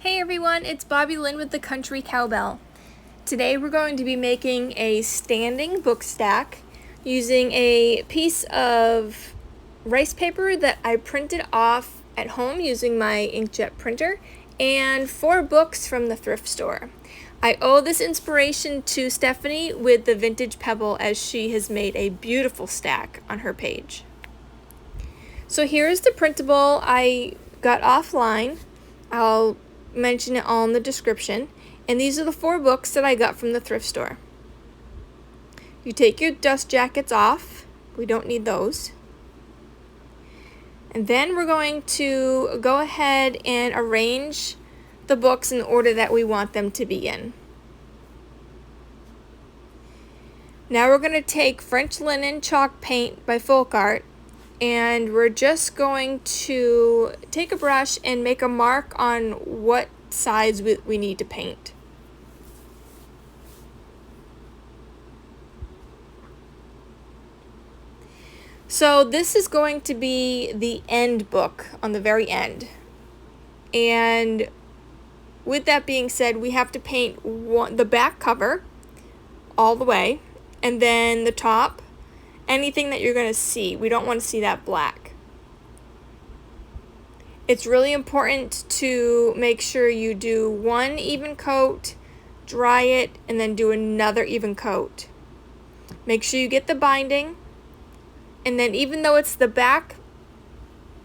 Hey everyone, it's BobbieLynn with the Country Cowbell. Today we're going to be making a standing book stack using a piece of rice paper that I printed off at home using my inkjet printer and 4 books from the thrift store. I owe this inspiration to Stephanie with the vintage pebble, as she has made a beautiful stack on her page. So here's the printable I got offline. I'll mention it all in the description. And these are the 4 books that I got from the thrift store. You take your dust jackets off. We don't need those. And then we're going to go ahead and arrange the books in the order that we want them to be in. Now we're going to take French linen chalk paint by Folk Art, and we're just going to take a brush and make a mark on what sides we need to paint. So this is going to be the end book on the very end. And with that being said, we have to paint the back cover all the way, and then the top. Anything that you're going to see, we don't want to see that black. It's really important to make sure you do one even coat, dry it, and then do another even coat. Make sure you get the binding, and then even though it's the back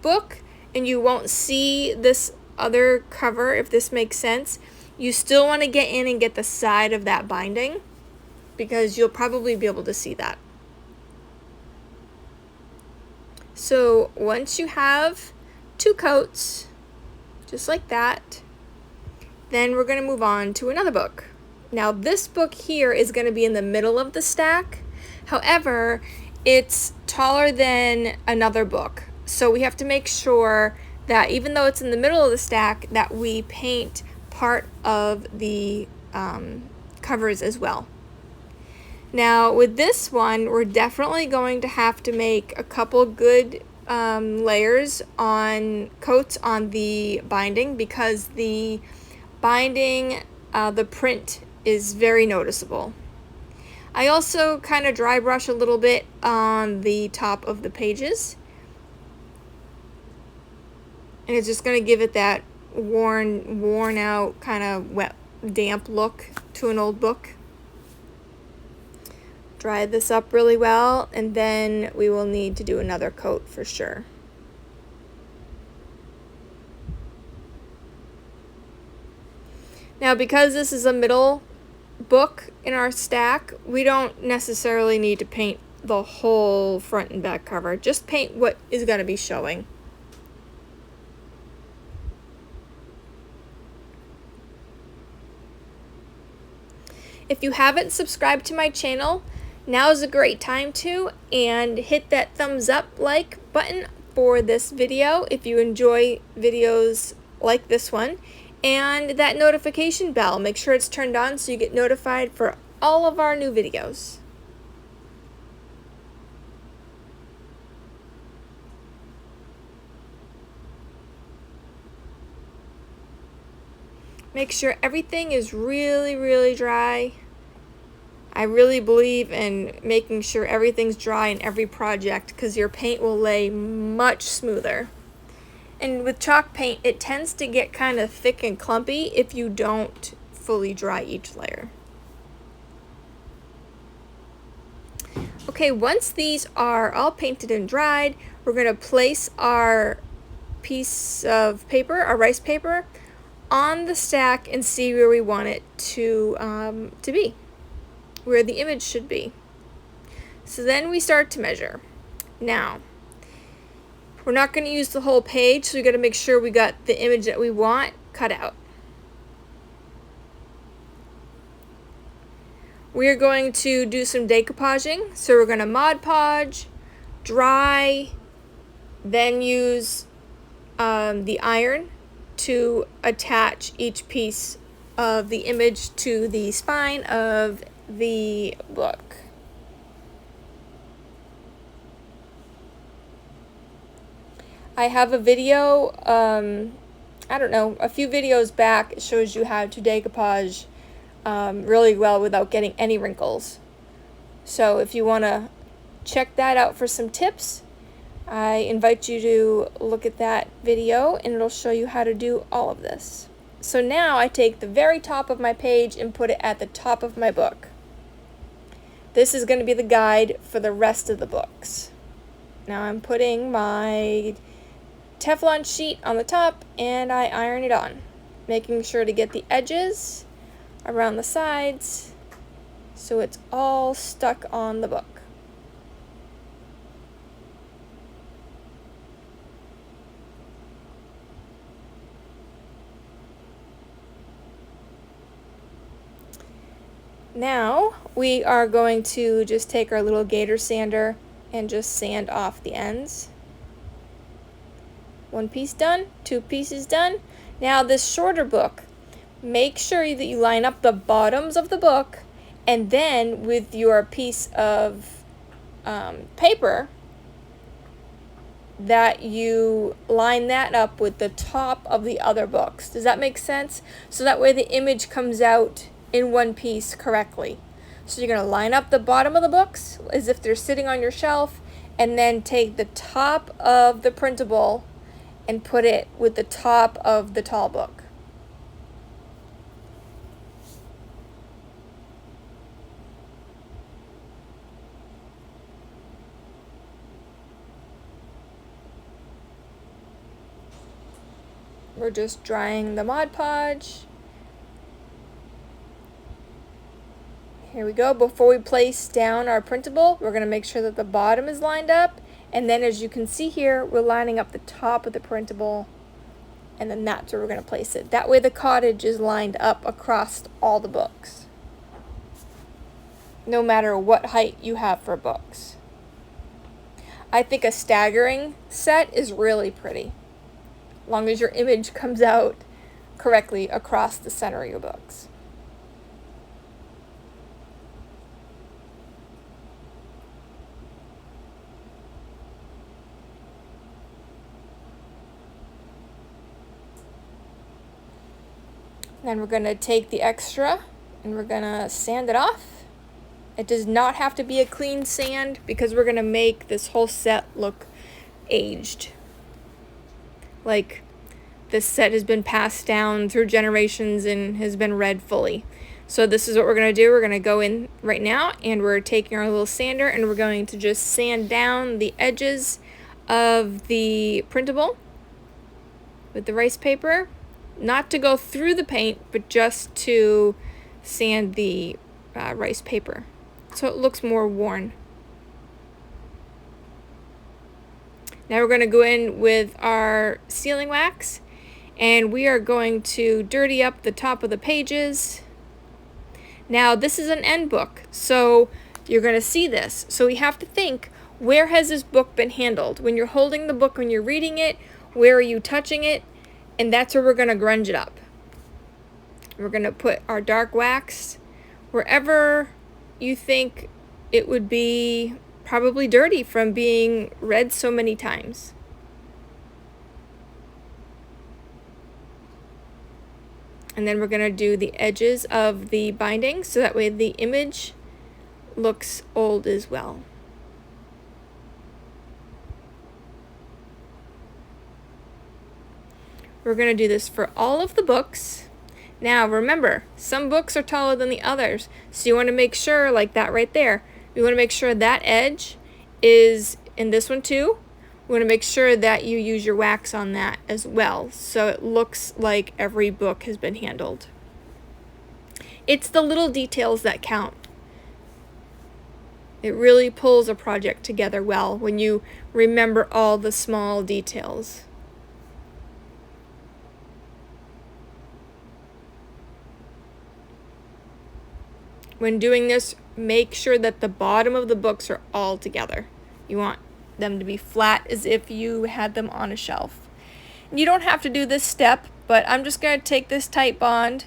book and you won't see this other cover, if this makes sense, you still want to get in and get the side of that binding, because you'll probably be able to see that. So once you have 2 coats, just like that, then we're going to move on to another book. Now this book here is going to be in the middle of the stack. However, it's taller than another book. So we have to make sure that even though it's in the middle of the stack, that we paint part of the covers as well. Now with this one, we're definitely going to have to make a couple good layers on coats on the binding, because the binding, the print is very noticeable. I also kind of dry brush a little bit on the top of the pages, and it's just going to give it that worn out kind of wet, damp look to an old book. Dry this up really well, and then we will need to do another coat for sure. Now because this is a middle book in our stack, we don't necessarily need to paint the whole front and back cover. Just paint what is going to be showing. If you haven't subscribed to my channel, now is a great time to, and hit that thumbs up like button for this video if you enjoy videos like this one, and that notification bell, make sure it's turned on so you get notified for all of our new videos. Make sure everything is really dry. I really believe in making sure everything's dry in every project, because your paint will lay much smoother. And with chalk paint, it tends to get kind of thick and clumpy if you don't fully dry each layer. Okay, once these are all painted and dried, we're going to place our piece of paper, our rice paper, on the stack and see where we want it to be, where the image should be. So then we start to measure. Now, we're not going to use the whole page, so we got to make sure we got the image that we want cut out. We're going to do some decoupaging, so we're going to Mod Podge, dry, then use the iron to attach each piece of the image to the spine of the book. I have a video I don't know, a few videos back, it shows you how to decoupage really well without getting any wrinkles. So if you want to check that out for some tips, I invite you to look at that video and it'll show you how to do all of this. So now I take the very top of my page and put it at the top of my book. This is going to be the guide for the rest of the books. Now I'm putting my Teflon sheet on the top and I iron it on, making sure to get the edges around the sides so it's all stuck on the book. Now we are going to just take our little gator sander and just sand off the ends. One piece done, 2 pieces done. Now this shorter book, make sure that you line up the bottoms of the book, and then with your piece of paper, that you line that up with the top of the other books. Does that make sense? So that way the image comes out in one piece correctly. So you're going to line up the bottom of the books as if they're sitting on your shelf, and then take the top of the printable and put it with the top of the tall book. We're just drying the Mod Podge. Here we go. Before we place down our printable, we're going to make sure that the bottom is lined up. And then as you can see here, we're lining up the top of the printable. And then that's where we're going to place it. That way the cottage is lined up across all the books, no matter what height you have for books. I think a staggering set is really pretty, as long as your image comes out correctly across the center of your books. Then we're going to take the extra and we're going to sand it off. It does not have to be a clean sand because we're going to make this whole set look aged. Like this set has been passed down through generations and has been read fully. So this is what we're going to do. We're going to go in right now and we're taking our little sander and we're going to just sand down the edges of the printable with the rice paper. Not to go through the paint, but just to sand the rice paper so it looks more worn. Now we're going to go in with our sealing wax and we are going to dirty up the top of the pages. Now this is an end book, so you're going to see this. So we have to think, where has this book been handled? When you're holding the book, when you're reading it, where are you touching it? And that's where we're going to grunge it up. We're going to put our dark wax wherever you think it would be probably dirty from being read so many times. And then we're going to do the edges of the binding so that way the image looks old as well. We're going to do this for all of the books. Now remember, some books are taller than the others, so you want to make sure, like that right there, you want to make sure that edge is in this one too. We want to make sure that you use your wax on that as well, so it looks like every book has been handled. It's the little details that count. It really pulls a project together well when you remember all the small details. When doing this, make sure that the bottom of the books are all together. You want them to be flat as if you had them on a shelf. You don't have to do this step, but I'm just going to take this tight bond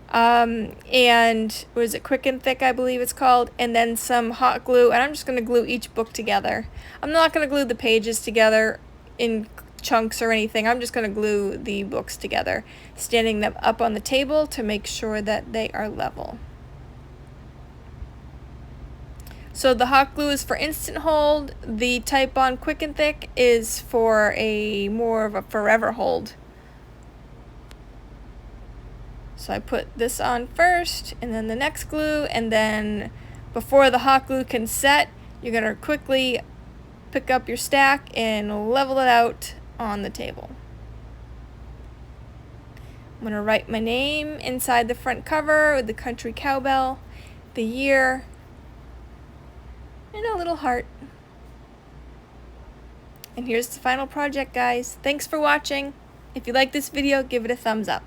and what is it, Quick and Thick I believe it's called, and then some hot glue, and I'm just going to glue each book together. I'm not going to glue the pages together in chunks or anything. I'm just going to glue the books together, standing them up on the table to make sure that they are level. So the hot glue is for instant hold. The Type On Quick and Thick is for a more of a forever hold. So I put this on first, and then the next glue, and then before the hot glue can set, you're going to quickly pick up your stack and level it out on the table. I'm going to write my name inside the front cover with the country cowbell, the year, and a little heart. And here's the final project, guys. Thanks for watching. If you like this video, give it a thumbs up.